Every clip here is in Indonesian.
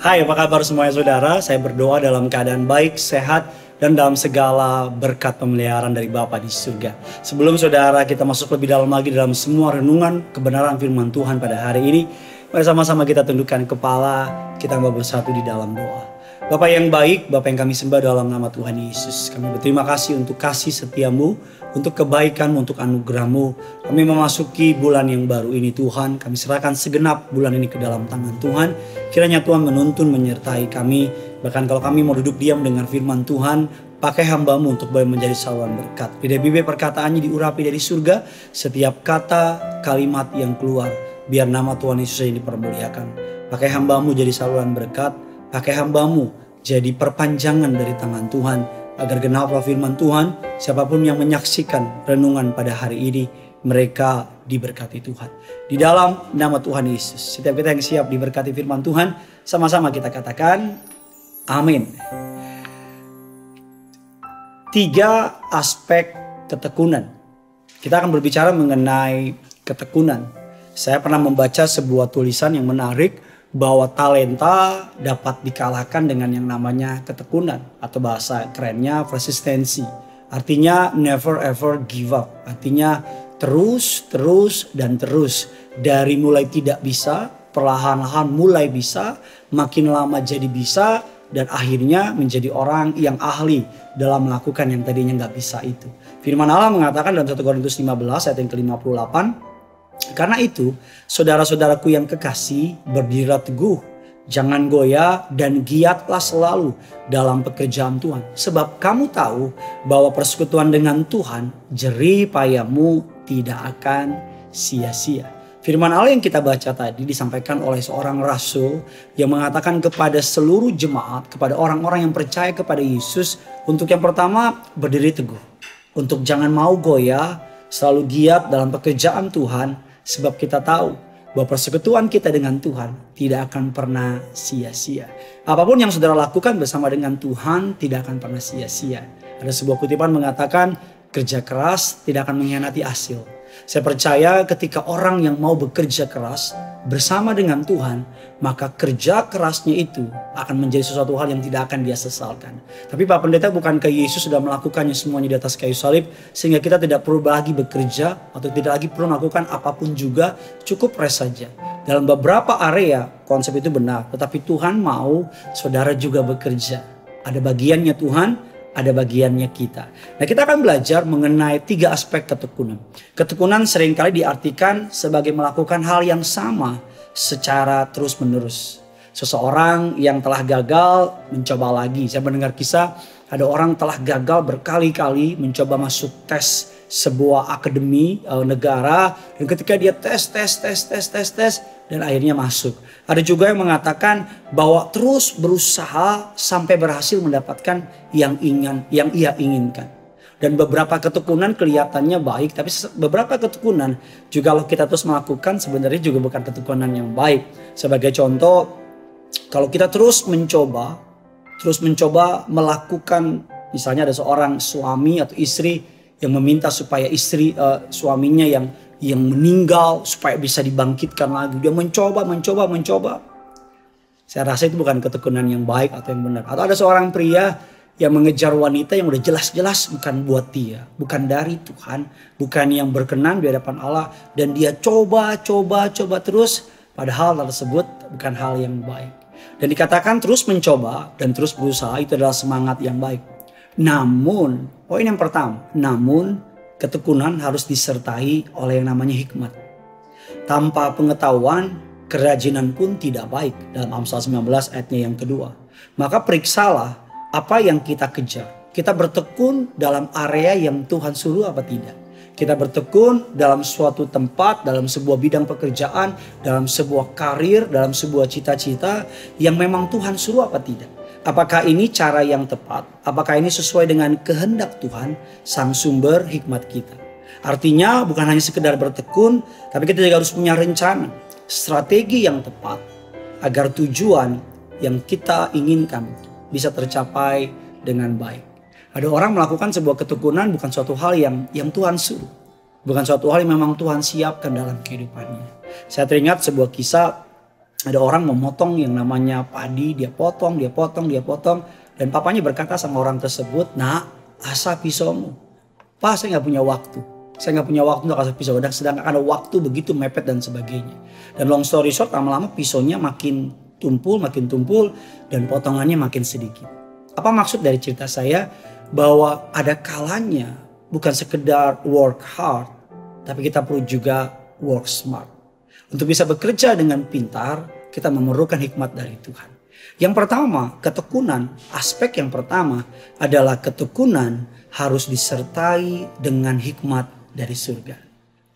Hai, apa kabar semuanya saudara? Saya berdoa dalam keadaan baik, sehat, dan dalam segala berkat pemeliharaan dari Bapa di surga. Sebelum saudara kita masuk lebih dalam lagi dalam semua renungan kebenaran firman Tuhan pada hari ini, mari sama-sama kita tundukkan kepala, kita mau bersatu di dalam doa. Bapa yang baik, Bapa yang kami sembah dalam nama Tuhan Yesus. Kami berterima kasih untuk kasih setiamu, untuk kebaikanmu, untuk anugerahmu. Kami memasuki bulan yang baru ini Tuhan. Kami serahkan segenap bulan ini ke dalam tangan Tuhan. Kiranya Tuhan menuntun, menyertai kami. Bahkan kalau kami mau duduk diam dengan firman Tuhan, pakai hamba-Mu untuk boleh menjadi saluran berkat. Bibir-bibir perkataannya diurapi dari surga. Setiap kata, kalimat yang keluar, biar nama Tuhan Yesus yang dipermuliakan. Pakai hamba-Mu jadi saluran berkat. Pakai hamba-Mu jadi perpanjangan dari tangan Tuhan. Agar genaplah firman Tuhan, siapapun yang menyaksikan renungan pada hari ini, mereka diberkati Tuhan. Di dalam nama Tuhan Yesus, setiap kita yang siap diberkati firman Tuhan, sama-sama kita katakan, amin. 3 aspek ketekunan. Kita akan berbicara mengenai ketekunan. Saya pernah membaca sebuah tulisan yang menarik, bahwa talenta dapat dikalahkan dengan yang namanya ketekunan, atau bahasa kerennya persistensi. Artinya never ever give up. Artinya terus dan terus. Dari mulai tidak bisa, perlahan-lahan mulai bisa, makin lama jadi bisa, dan akhirnya menjadi orang yang ahli dalam melakukan yang tadinya nggak bisa itu. Firman Allah mengatakan dalam 1 Korintus 15 ayat yang ke-58, karena itu, saudara-saudaraku yang kekasih, berdirilah teguh, jangan goyah dan giatlah selalu dalam pekerjaan Tuhan. Sebab kamu tahu bahwa persekutuan dengan Tuhan, jerih payahmu tidak akan sia-sia. Firman Allah yang kita baca tadi disampaikan oleh seorang rasul yang mengatakan kepada seluruh jemaat, kepada orang-orang yang percaya kepada Yesus, untuk yang pertama berdiri teguh, untuk jangan mau goyah, selalu giat dalam pekerjaan Tuhan. Sebab kita tahu bahwa persekutuan kita dengan Tuhan tidak akan pernah sia-sia. Apapun yang saudara lakukan bersama dengan Tuhan tidak akan pernah sia-sia. Ada sebuah kutipan mengatakan kerja keras tidak akan mengkhianati hasil. Saya percaya ketika orang yang mau bekerja keras bersama dengan Tuhan, maka kerja kerasnya itu akan menjadi sesuatu hal yang tidak akan dia sesalkan. Tapi Pak Pendeta, bukankah Yesus sudah melakukannya semuanya di atas kayu salib, sehingga kita tidak perlu lagi bekerja atau tidak lagi perlu melakukan apapun juga, cukup rest saja. Dalam beberapa area konsep itu benar, tetapi Tuhan mau saudara juga bekerja. Ada bagiannya Tuhan, ada bagiannya kita. Nah, kita akan belajar mengenai 3 aspek ketekunan. Ketekunan seringkali diartikan sebagai melakukan hal yang sama secara terus-menerus. Seseorang yang telah gagal mencoba lagi. Saya mendengar kisah ada orang telah gagal berkali-kali mencoba masuk tes sebuah akademi negara, dan ketika dia tes dan akhirnya masuk. Ada juga yang mengatakan bahwa terus berusaha sampai berhasil mendapatkan yang ia inginkan. Dan beberapa ketekunan kelihatannya baik, tapi beberapa ketekunan juga kalau kita terus melakukan sebenarnya juga bukan ketekunan yang baik. Sebagai contoh, kalau kita terus mencoba melakukan, misalnya ada seorang suami atau istri yang meminta supaya suaminya yang meninggal supaya bisa dibangkitkan lagi. Dia mencoba. Saya rasa itu bukan ketekunan yang baik atau yang benar. Atau ada seorang pria yang mengejar wanita yang udah jelas-jelas bukan buat dia, bukan dari Tuhan, bukan yang berkenan di hadapan Allah, dan dia coba terus, padahal hal tersebut bukan hal yang baik. Dan dikatakan terus mencoba dan terus berusaha itu adalah semangat yang baik. Namun, poin yang pertama, ketekunan harus disertai oleh yang namanya hikmat. Tanpa pengetahuan, kerajinan pun tidak baik. Dalam Amsal 19 ayatnya yang kedua. Maka periksalah apa yang kita kejar. Kita bertekun dalam area yang Tuhan suruh apa tidak. Kita bertekun dalam suatu tempat, dalam sebuah bidang pekerjaan, dalam sebuah karir, dalam sebuah cita-cita yang memang Tuhan suruh apa tidak. Apakah ini cara yang tepat? Apakah ini sesuai dengan kehendak Tuhan, sang sumber hikmat kita? Artinya bukan hanya sekedar bertekun, tapi kita juga harus punya rencana, strategi yang tepat agar tujuan yang kita inginkan bisa tercapai dengan baik. Ada orang melakukan sebuah ketekunan bukan suatu hal yang Tuhan suruh. Bukan suatu hal yang memang Tuhan siapkan dalam kehidupannya. Saya teringat sebuah kisah Ada orang memotong yang namanya padi, dia potong, dia potong, dia potong. Dan papanya berkata sama orang tersebut, "Nak, asah pisaumu." "Pak, saya nggak punya waktu. Saya nggak punya waktu untuk asah pisau." Dan sedangkan ada waktu begitu mepet dan sebagainya. Dan long story short, lama-lama pisaunya makin tumpul, dan potongannya makin sedikit. Apa maksud dari cerita saya? Bahwa ada kalanya bukan sekedar work hard, tapi kita perlu juga work smart. Untuk bisa bekerja dengan pintar, kita memerlukan hikmat dari Tuhan. Yang pertama, ketekunan. Aspek yang pertama adalah ketekunan harus disertai dengan hikmat dari surga.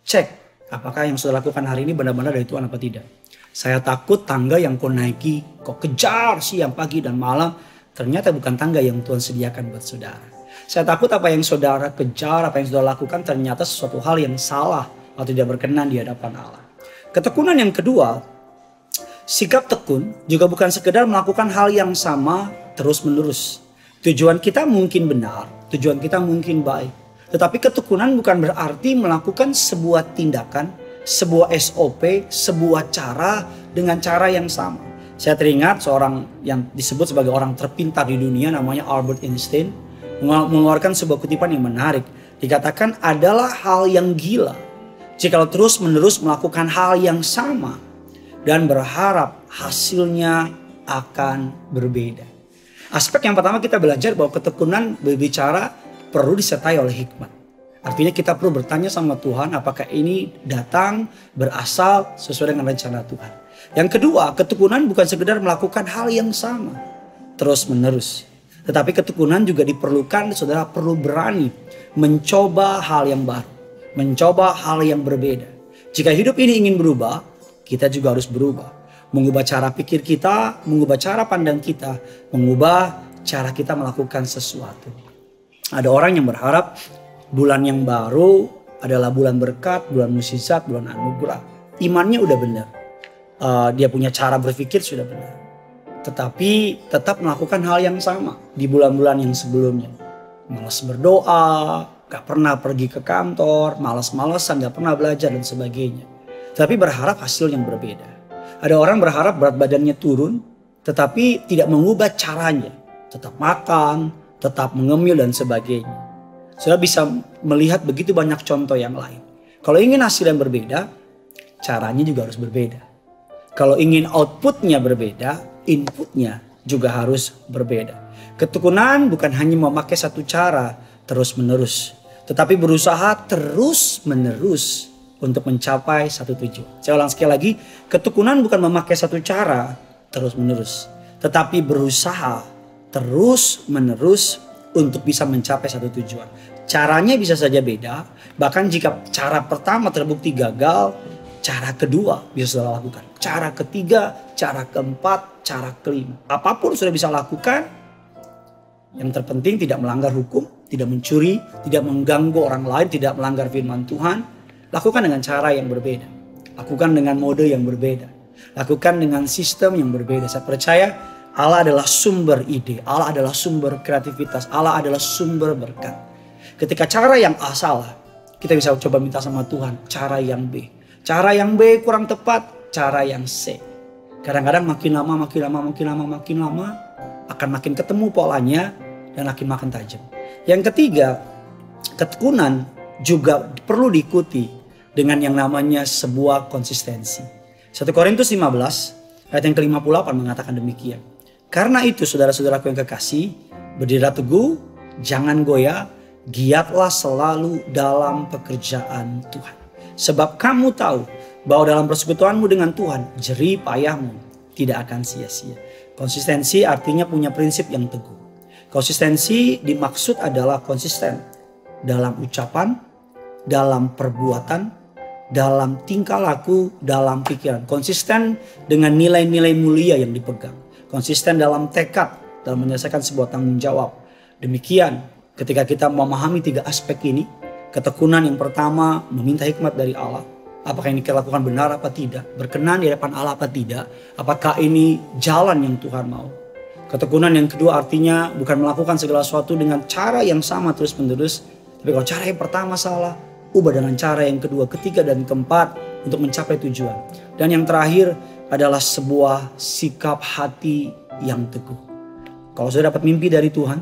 Cek, apakah yang sudah lakukan hari ini benar-benar dari Tuhan apa tidak? Saya takut tangga yang kau naiki, kau kejar siang, pagi, dan malam, ternyata bukan tangga yang Tuhan sediakan buat saudara. Saya takut apa yang saudara kejar, apa yang saudara lakukan ternyata sesuatu hal yang salah atau tidak berkenan di hadapan Allah. Ketekunan yang kedua, sikap tekun juga bukan sekedar melakukan hal yang sama terus menerus. Tujuan kita mungkin benar, tujuan kita mungkin baik. Tetapi ketekunan bukan berarti melakukan sebuah tindakan, sebuah SOP, sebuah cara dengan cara yang sama. Saya teringat seorang yang disebut sebagai orang terpintar di dunia, namanya Albert Einstein, mengeluarkan sebuah kutipan yang menarik. Dikatakan adalah hal yang gila jika terus menerus melakukan hal yang sama dan berharap hasilnya akan berbeda. Aspek yang pertama kita belajar bahwa ketekunan berbicara perlu disertai oleh hikmat. Artinya kita perlu bertanya sama Tuhan apakah ini datang berasal sesuai dengan rencana Tuhan. Yang kedua, ketekunan bukan sekedar melakukan hal yang sama terus menerus. Tetapi ketekunan juga diperlukan, saudara perlu berani mencoba hal yang baru. Mencoba hal yang berbeda. Jika hidup ini ingin berubah, kita juga harus berubah. Mengubah cara pikir kita, mengubah cara pandang kita, mengubah cara kita melakukan sesuatu. Ada orang yang berharap bulan yang baru adalah bulan berkat, bulan mukjizat, bulan anugerah. Imannya udah benar. Dia punya cara berpikir sudah benar. Tetapi tetap melakukan hal yang sama di bulan-bulan yang sebelumnya. Malas berdoa, gak pernah pergi ke kantor, malas-malasan, gak pernah belajar dan sebagainya. Tapi berharap hasil yang berbeda. Ada orang berharap berat badannya turun, tetapi tidak mengubah caranya. Tetap makan, tetap mengemil dan sebagainya. Sudah bisa melihat begitu banyak contoh yang lain. Kalau ingin hasil yang berbeda, caranya juga harus berbeda. Kalau ingin outputnya berbeda, inputnya juga harus berbeda. Ketekunan bukan hanya memakai satu cara terus-menerus, tetapi berusaha terus-menerus untuk mencapai satu tujuan. Saya ulang sekali lagi, ketekunan bukan memakai satu cara terus-menerus, tetapi berusaha terus-menerus untuk bisa mencapai satu tujuan. Caranya bisa saja beda, bahkan jika cara pertama terbukti gagal, cara kedua bisa saudara lakukan. Cara ketiga, cara keempat, cara kelima. Apapun sudah bisa lakukan. Yang terpenting tidak melanggar hukum, tidak mencuri, tidak mengganggu orang lain, tidak melanggar firman Tuhan. Lakukan dengan cara yang berbeda. Lakukan dengan mode yang berbeda. Lakukan dengan sistem yang berbeda. Saya percaya Allah adalah sumber ide. Allah adalah sumber kreativitas. Allah adalah sumber berkat. Ketika cara yang A salah, kita bisa coba minta sama Tuhan cara yang B. Cara yang B kurang tepat, cara yang C. Kadang-kadang makin lama akan makin ketemu polanya dan makin tajam. Yang ketiga, ketekunan juga perlu diikuti dengan yang namanya sebuah konsistensi. 1 Korintus 15 ayat yang ke-58 mengatakan demikian. Karena itu saudara-saudaraku yang kekasih, berdirilah teguh, jangan goyah, giatlah selalu dalam pekerjaan Tuhan. Sebab kamu tahu bahwa dalam persekutuanmu dengan Tuhan, jerih payahmu tidak akan sia-sia. Konsistensi artinya punya prinsip yang teguh. Konsistensi dimaksud adalah konsisten dalam ucapan, dalam perbuatan, dalam tingkah laku, dalam pikiran. Konsisten dengan nilai-nilai mulia yang dipegang. Konsisten dalam tekad, dalam menyelesaikan sebuah tanggung jawab. Demikian ketika kita memahami tiga aspek ini, ketekunan yang pertama meminta hikmat dari Allah. Apakah ini kita lakukan benar apa tidak? Berkenan di hadapan Allah apa tidak? Apakah ini jalan yang Tuhan mau? Ketekunan yang kedua artinya bukan melakukan segala sesuatu dengan cara yang sama terus menerus. Tapi kalau cara yang pertama salah, ubah dengan cara yang kedua, ketiga dan keempat untuk mencapai tujuan. Dan yang terakhir, adalah sebuah sikap hati yang teguh. Kalau saudara dapat mimpi dari Tuhan,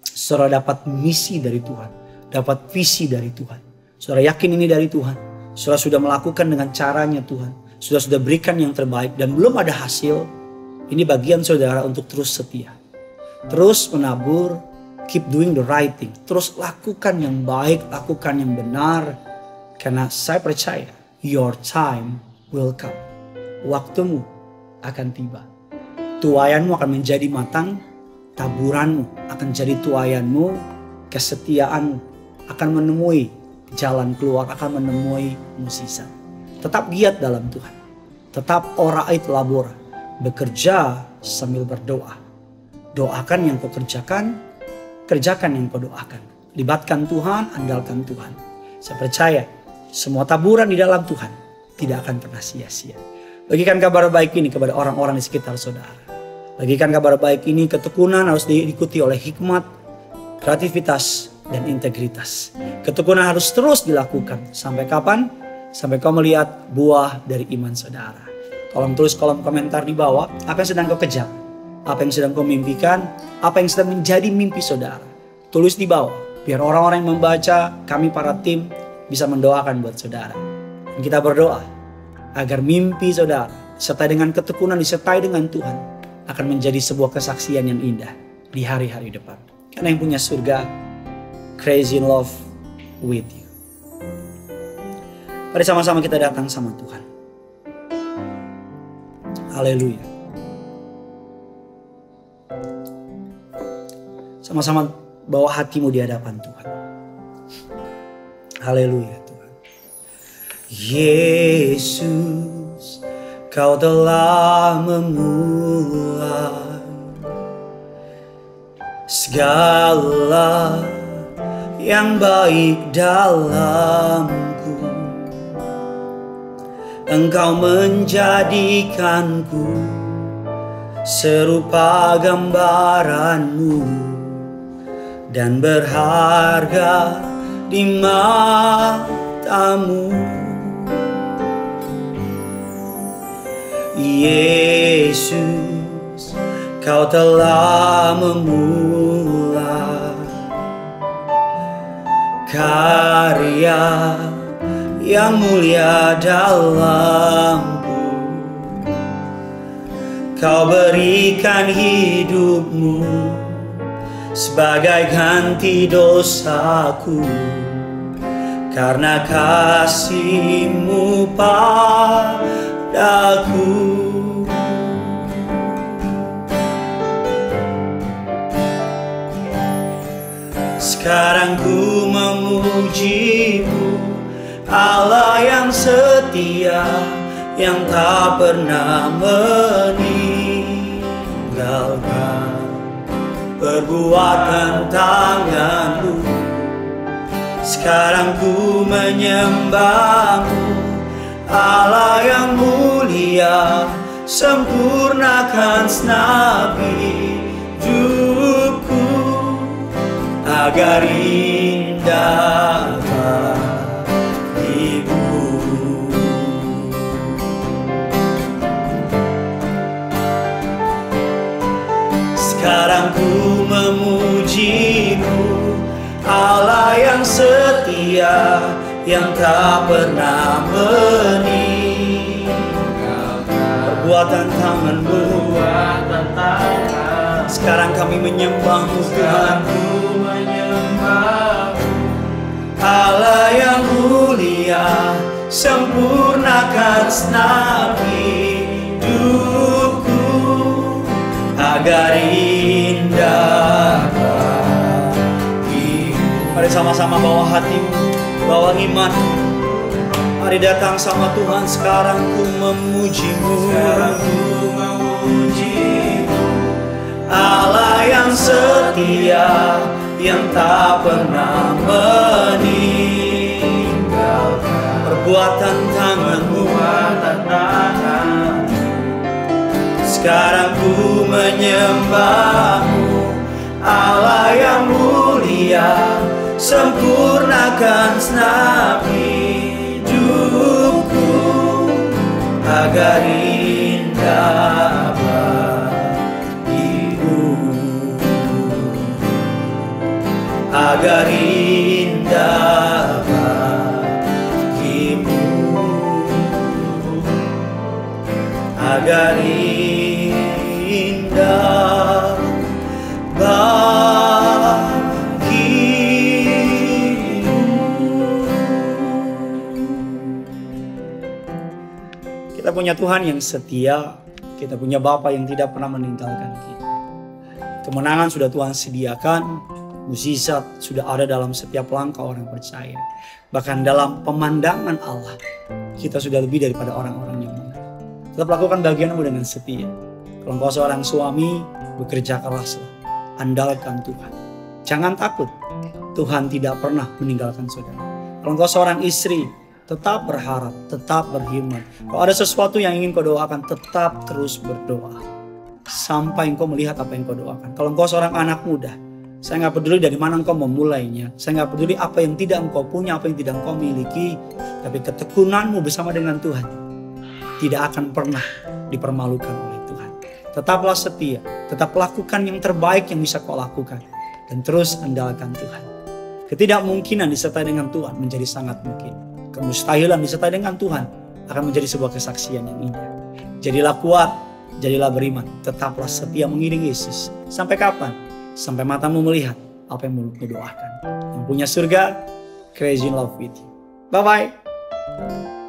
saudara dapat misi dari Tuhan, dapat visi dari Tuhan. Saudara yakin ini dari Tuhan, saudara sudah melakukan dengan caranya Tuhan, sudah berikan yang terbaik dan belum ada hasil. Ini bagian saudara untuk terus setia, terus menabur, keep doing the right thing, terus lakukan yang baik, lakukan yang benar. Karena saya percaya your time will come. Waktumu akan tiba. Tuaianmu akan menjadi matang, taburanmu akan jadi tuaianmu, kesetiaanmu akan menemui jalan keluar, akan menemui musisat. Tetap giat dalam Tuhan. Tetap orait labora, bekerja sambil berdoa. Doakan yang kau kerjakan, kerjakan yang kau doakan. Libatkan Tuhan, andalkan Tuhan. Saya percaya semua taburan di dalam Tuhan tidak akan pernah sia-sia. Bagikan kabar baik ini kepada orang-orang di sekitar saudara. Bagikan kabar baik ini, ketekunan harus diikuti oleh hikmat, kreativitas, dan integritas. Ketekunan harus terus dilakukan. Sampai kapan? Sampai kau melihat buah dari iman saudara. Tolong tulis kolom komentar di bawah, apa yang sedang kau kejar? Apa yang sedang kau mimpikan? Apa yang sedang menjadi mimpi saudara? Tulis di bawah, biar orang-orang yang membaca, kami para tim bisa mendoakan buat saudara. Dan kita berdoa agar mimpi saudara, serta dengan ketekunan disertai dengan Tuhan, akan menjadi sebuah kesaksian yang indah di hari-hari depan. Karena yang punya surga, crazy in love with you. Mari sama-sama kita datang sama Tuhan. Haleluya. Sama-sama bawa hatimu di hadapan Tuhan. Haleluya Tuhan. Yesus, Kau telah memulai segala yang baik dalamku. Engkau menjadikanku serupa gambaranmu dan berharga di matamu. Yesus, Kau telah memulai karya yang mulia dalamku. Kau berikan hidupmu sebagai ganti dosaku, karena kasih-Mu padaku. Sekarang ku memuji-Mu, Allah yang setia, yang tak pernah meninggalkan perbuatan tangan-Mu. Sekarang ku menyembah-Mu, Allah yang mulia, sempurnakan segenap hidupku agar indah bagimu. Sekarang ku memuji-Mu, Allah yang setia, yang tak pernah meninggalkan perbuatan tangan-Mu. Sekarang kami menyembah-Mu Tuhan, Allah yang mulia, sempurnakan segenap hidupku agar indah bagimu. Mari sama-sama bawa hatimu, bawa iman. Mari datang sama Tuhan. Sekarang ku memuji-Mu, Allah yang setia, yang tak pernah meninggalkan perbuatan tangan-Mu. Sekarang ku menyembah-Mu, Allah yang mulia, sempurnakan segenap hidupku agar dari indah bagimu. Kita punya Tuhan yang setia, kita punya Bapa yang tidak pernah meninggalkan kita. Kemenangan sudah Tuhan sediakan, mukjizat sudah ada dalam setiap langkah orang percaya. Bahkan dalam pemandangan Allah, kita sudah lebih daripada orang-orang yang benar. Tetap lakukan bagianmu dengan setia. Kalau engkau seorang suami, bekerja keraslah. Andalkan Tuhan. Jangan takut, Tuhan tidak pernah meninggalkan saudara. Kalau engkau seorang istri, tetap berharap, tetap berhimmat. Kalau ada sesuatu yang ingin kau doakan, tetap terus berdoa. Sampai engkau melihat apa yang kau doakan. Kalau engkau seorang anak muda, saya nggak peduli dari mana engkau memulainya. Saya nggak peduli apa yang tidak engkau punya, apa yang tidak engkau miliki. Tapi ketekunanmu bersama dengan Tuhan tidak akan pernah dipermalukan oleh Tuhan. Tetaplah setia, tetap lakukan yang terbaik yang bisa kau lakukan. Dan terus andalkan Tuhan. Ketidakmungkinan disertai dengan Tuhan menjadi sangat mungkin. Kemustahilan disertai dengan Tuhan akan menjadi sebuah kesaksian yang indah. Jadilah kuat, jadilah beriman, tetaplah setia mengiringi Yesus. Sampai kapan? Sampai matamu melihat apa yang mulutmu doakan. Yang punya surga, crazy in love with you. Bye-bye.